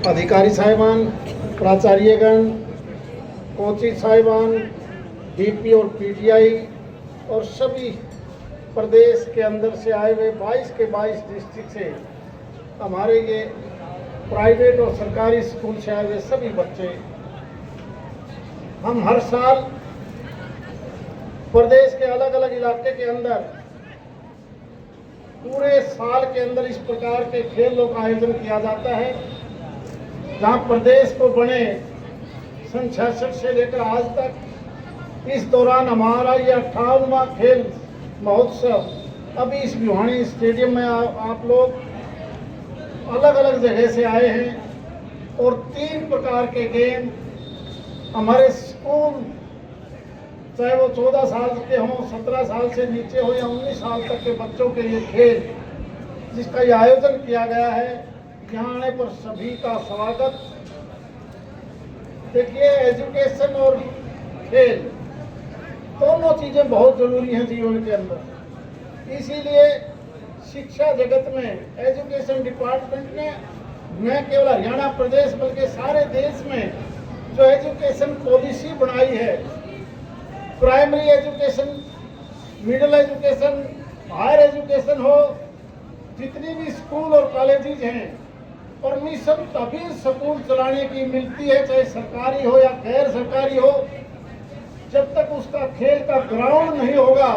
अधिकारी साहिबान, प्राचार्यगण, कोचिंग साहिबान, डीपी और पीटीआई और सभी प्रदेश के अंदर से आए हुए 22 के 22 डिस्ट्रिक्ट से हमारे ये प्राइवेट और सरकारी स्कूल से आए हुए सभी बच्चे, हम हर साल प्रदेश के अलग अलग इलाके के अंदर पूरे साल के अंदर इस प्रकार के खेलों का आयोजन किया जाता है, जहां प्रदेश को बने सन 66 से लेकर आज तक इस दौरान हमारा ये 58वां खेल महोत्सव अभी इस भिवानी स्टेडियम में आप लोग अलग अलग जगह से आए हैं और 3 प्रकार के गेम हमारे स्कूल, चाहे वो 14 साल के हों, 17 साल से नीचे हो या 19 साल तक के बच्चों के लिए खेल, जिसका ये आयोजन किया गया है। यहाँ आने पर सभी का स्वागत। देखिए, एजुकेशन और खेल दोनों चीज़ें बहुत ज़रूरी हैं जीवन के अंदर। इसीलिए शिक्षा जगत में एजुकेशन डिपार्टमेंट ने न केवल हरियाणा प्रदेश बल्कि सारे देश में जो एजुकेशन पॉलिसी बनाई है, primary education, middle education, higher education हो, जितनी भी स्कूल और कॉलेजेस हैं, परमिशन तभी स्कूल चलाने की मिलती है, चाहे सरकारी हो या गैर सरकारी हो। जब तक उसका खेल का ग्राउंड नहीं होगा,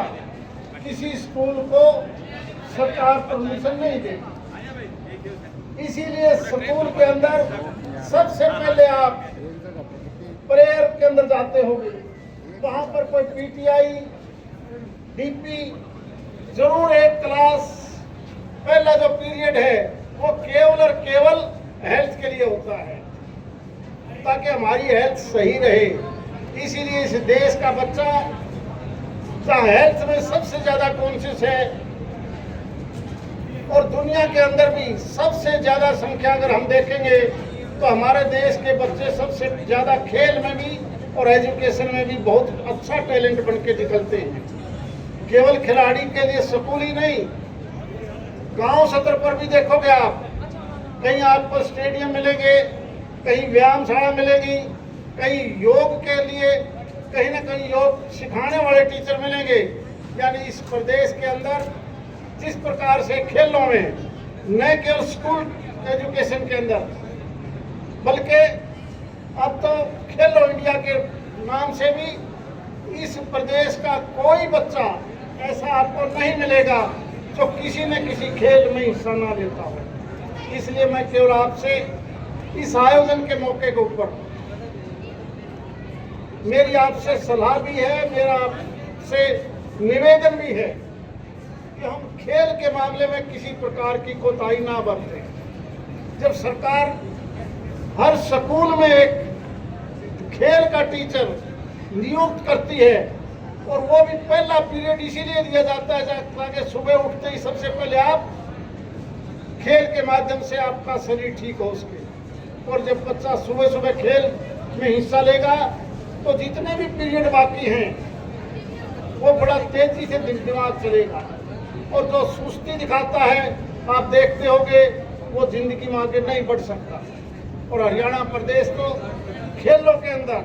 किसी स्कूल को सरकार परमिशन नहीं देगी। इसीलिए स्कूल के अंदर सबसे पहले आप प्रेयर के अंदर जाते होंगे, वहाँ पर कोई पीटीआई, डीपी, जरूर एक क्लास पहला जो पीरियड है वो केवल और केवल हेल्थ के लिए होता है, ताकि हमारी हेल्थ सही रहे। इसीलिए इस देश का बच्चा हेल्थ में सबसे ज़्यादा कॉन्शियस है और दुनिया के अंदर भी सबसे ज़्यादा संख्या अगर हम देखेंगे तो हमारे देश के बच्चे सबसे ज़्यादा खेल में भी और एजुकेशन में भी बहुत अच्छा टैलेंट बन के निकलते हैं। केवल खिलाड़ी के लिए स्कूल ही नहीं, गांव स्तर पर भी देखोगे आप, कहीं आपको स्टेडियम मिलेंगे, कहीं व्यायामशाला मिलेगी, कहीं योग के लिए कहीं ना कहीं योग सिखाने वाले टीचर मिलेंगे। यानी इस प्रदेश के अंदर जिस प्रकार से खेलों में न केवल स्कूल एजुकेशन के अंदर बल्कि अब तो खेलो इंडिया के नाम से भी इस प्रदेश का कोई बच्चा ऐसा आपको नहीं मिलेगा जो किसी न किसी खेल में हिस्सा ना लेता हो। इसलिए मैं केवल आपसे इस आयोजन के मौके के ऊपर मेरी आपसे सलाह भी है, मेरा आपसे निवेदन भी है कि हम खेल के मामले में किसी प्रकार की कोताही ना बरतें। जब सरकार हर स्कूल में एक खेल का टीचर नियुक्त करती है और वो भी पहला पीरियड इसीलिए दिया जाता है ताकि सुबह उठते ही सबसे पहले आप खेल के माध्यम से आपका शरीर ठीक हो उसके, और जब बच्चा सुबह सुबह खेल में हिस्सा लेगा तो जितने भी पीरियड बाकी हैं वो बड़ा तेजी से दिमाग चलेगा, और जो सुस्ती दिखाता है आप देखते होंगे वो जिंदगी में आगे नहीं बढ़ सकता। और हरियाणा प्रदेश तो खेलों के अंदर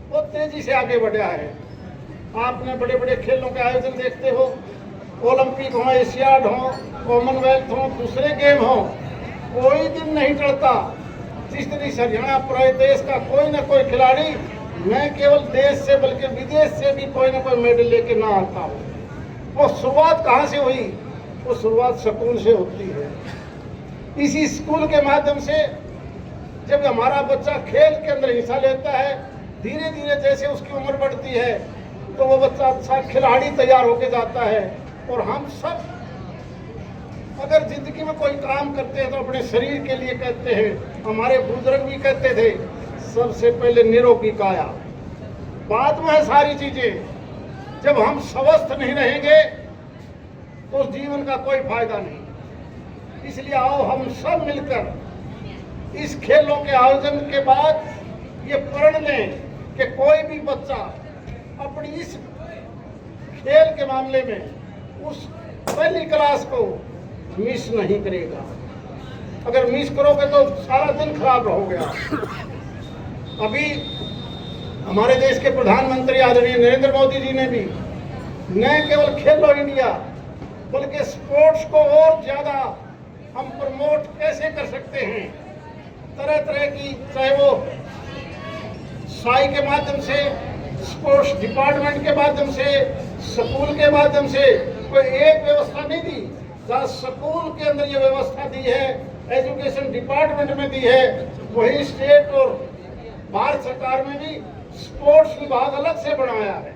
बहुत तेजी से आगे बढ़ा है। आपने बड़े बड़े खेलों के आयोजन देखते हो, ओलंपिक हो, एशियाड हो, कॉमनवेल्थ हो, दूसरे गेम हो, कोई दिन नहीं टलता जिस दिन इस हरियाणा प्रदेश का कोई ना कोई खिलाड़ी न केवल देश से बल्कि विदेश से भी कोई ना कोई मेडल लेके ना आता हो। वो शुरुआत कहाँ से हुई? वो शुरुआत स्कूल से होती है। इसी स्कूल के माध्यम से जब हमारा बच्चा खेल के अंदर हिस्सा लेता है, धीरे धीरे जैसे उसकी उम्र बढ़ती है तो वो बच्चा अच्छा खिलाड़ी तैयार होके जाता है। और हम सब अगर जिंदगी में कोई काम करते हैं तो अपने शरीर के लिए कहते हैं। हमारे बुजुर्ग भी कहते थे सबसे पहले निरोगी काया, बाद में है सारी चीजें। जब हम स्वस्थ नहीं रहेंगे तो जीवन का कोई फायदा नहीं। इसलिए आओ हम सब मिलकर इस खेलों के आयोजन के बाद ये प्रण लें कि कोई भी बच्चा अपनी इस खेल के मामले में उस पहली क्लास को मिस नहीं करेगा। अगर मिस करोगे तो सारा दिन खराब रहोगे आप। अभी हमारे देश के प्रधानमंत्री आदरणीय नरेंद्र मोदी जी ने भी न केवल खेलो इंडिया बल्कि स्पोर्ट्स को और ज्यादा हम प्रमोट कैसे कर सकते हैं, तरह तरह की, चाहे वो साई के माध्यम से, स्पोर्ट्स डिपार्टमेंट के माध्यम से, स्कूल के माध्यम से, कोई एक व्यवस्था नहीं दी। जहाँ स्कूल के अंदर ये व्यवस्था दी है, एजुकेशन डिपार्टमेंट में दी है, वही स्टेट और भारत सरकार में भी स्पोर्ट्स विभाग अलग से बनाया है,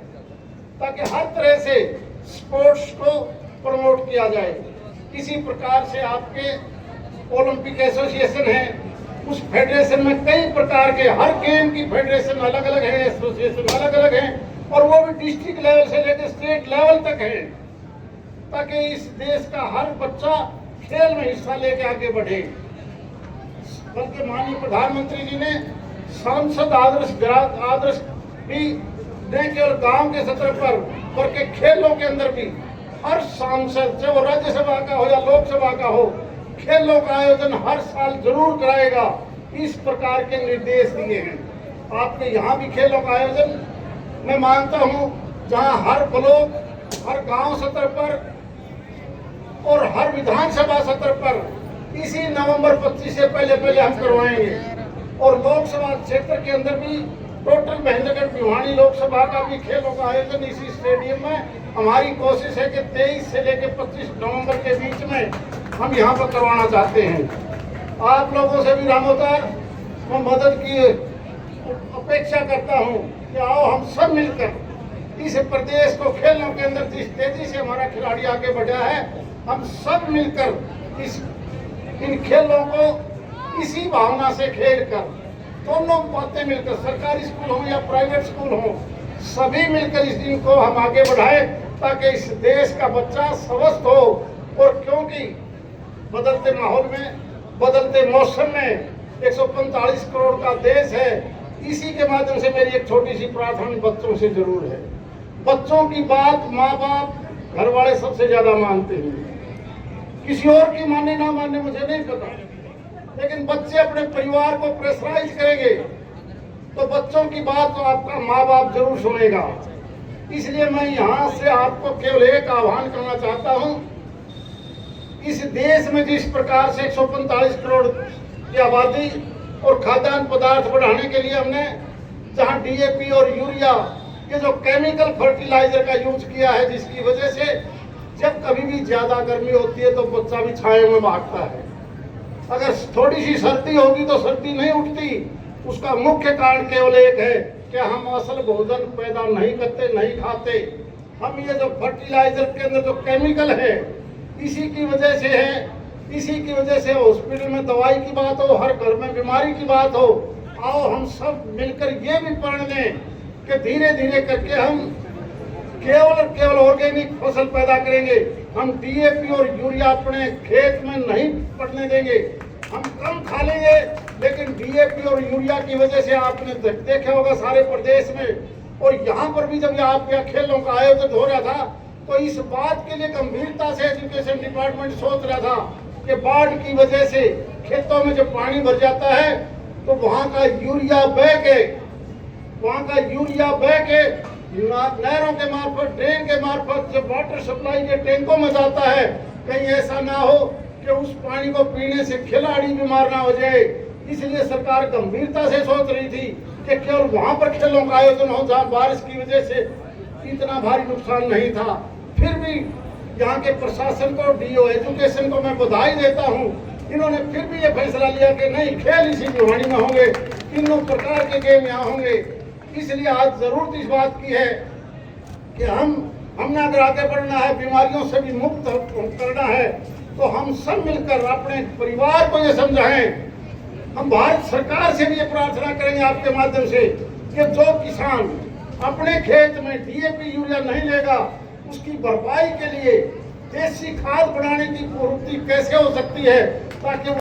ताकि हर तरह से स्पोर्ट्स को प्रमोट किया जाए। किसी प्रकार से आपके ओलंपिक एसोसिएशन है, उस फेडरेशन में कई प्रकार के, हर गेम की फेडरेशन अलग अलग है, एसोसिएशन अलग अलग है, और वो भी डिस्ट्रिक्ट लेवल से लेकर स्टेट लेवल तक है, ताकि इस देश का हर बच्चा खेल में हिस्सा लेके आगे बढ़े। बल्कि माननीय प्रधानमंत्री जी ने सांसद आदर्श भी न केवल गांव के स्तर पर बल्कि खेलों के अंदर भी हर सांसद, चाहे वो राज्यसभा का हो या लोकसभा का हो, खेलों का आयोजन हर साल जरूर कराएगा, इस प्रकार के निर्देश दिए हैं। आपके यहाँ भी खेलों का आयोजन मैं मानता हूँ, जहाँ हर ब्लॉक, हर गांव स्तर पर और हर विधानसभा स्तर पर इसी नवंबर 25 से पहले हम करवाएंगे। और लोकसभा क्षेत्र के अंदर भी टोटल महेंद्रगढ़ भिवानी लोकसभा का भी खेलों का आयोजन इसी स्टेडियम में, हमारी कोशिश है कि 23 से लेकर 25 नवंबर के बीच में हम यहाँ पर करवाना चाहते हैं। आप लोगों से भी रामोतार मैं मदद की अपेक्षा करता हूँ कि आओ हम सब मिलकर इस प्रदेश को खेलों के अंदर जिस तेजी से हमारा खिलाड़ी आगे बढ़ा है, हम सब मिलकर इन खेलों को इसी भावना से खेल कर, दोनों बातें मिलकर, सरकारी स्कूल हो या प्राइवेट स्कूल हो, सभी मिलकर इस दिन को हम आगे बढ़ाएं, ताकि इस देश का बच्चा स्वस्थ हो। और क्योंकि बदलते माहौल में, बदलते मौसम में 145 करोड़ का देश है, इसी के माध्यम से मेरी एक छोटी सी प्रार्थना बच्चों से जरूर है। बच्चों की बात माँ बाप घर वाले सबसे ज्यादा मानते हैं, किसी और की माने ना माने मुझे नहीं पता, लेकिन बच्चे अपने परिवार को प्रेशराइज करेंगे तो बच्चों की बात तो आपका माँ बाप जरूर सुनेगा। इसलिए मैं यहाँ से आपको केवल एक आह्वान करना चाहता हूँ, इस देश में जिस प्रकार से 145 करोड़ की आबादी और खाद्यान्न पदार्थ बढ़ाने के लिए हमने जहाँ डीएपी और यूरिया, ये जो केमिकल फर्टिलाइजर का यूज किया है, जिसकी वजह से जब कभी भी ज्यादा गर्मी होती है तो बच्चा भी छाए में भागता है। अगर थोड़ी सी सर्दी होगी तो सर्दी नहीं उठती, उसका मुख्य कारण केवल एक है कि हम असल भोजन पैदा नहीं करते, नहीं खाते। हम ये जो फर्टिलाइजर के अंदर जो केमिकल है, इसी की वजह से है, इसी की वजह से हॉस्पिटल में दवाई की बात हो, हर घर में बीमारी की बात हो। आओ हम सब मिलकर ये भी पढ़ लें कि धीरे धीरे करके हम केवल ऑर्गेनिक फसल पैदा करेंगे। हम डीएपी और यूरिया अपने खेत में नहीं पड़ने देंगे। हम कम खा लेंगे, लेकिन डीएपी और यूरिया की वजह से आपने देखा होगा सारे प्रदेश में, और यहाँ पर भी जब आप यहाँ खेलों का आयोजन हो रहा था तो इस बात के लिए गंभीरता से एजुकेशन डिपार्टमेंट सोच रहा था कि बाढ़ की वजह से खेतों में जब पानी भर जाता है तो वहाँ का यूरिया बह के नहरों के मार्फत, ड्रेन के मार्फत जब वाटर सप्लाई के टैंकों में जाता है, कहीं ऐसा ना हो कि उस पानी को पीने से खिलाड़ी बीमार ना हो जाए। इसलिए सरकार गंभीरता से सोच रही थी कि केवल वहां पर खेलों का आयोजन हो जहां बारिश की वजह से इतना भारी नुकसान नहीं था। फिर भी यहाँ के प्रशासन को, डीओ एजुकेशन को मैं बधाई देता हूँ, इन्होंने फिर भी ये फैसला लिया कि नहीं, खेल इसी भिवानी में होंगे, तीनों प्रकार के गेम यहाँ होंगे। इसलिए आज जरूरत इस बात की है कि हमने अगर आगे बढ़ना है, बीमारियों से भी मुक्त करना है, तो हम सब मिलकर अपने परिवार को ये समझाएं। हम भारत सरकार से भी ये प्रार्थना करेंगे आपके माध्यम से कि जो किसान अपने खेत में डीएपी यूरिया नहीं लेगा, उसकी भरपाई के लिए देसी खाद बनाने की प्रवृत्ति कैसे हो सकती है, ताकि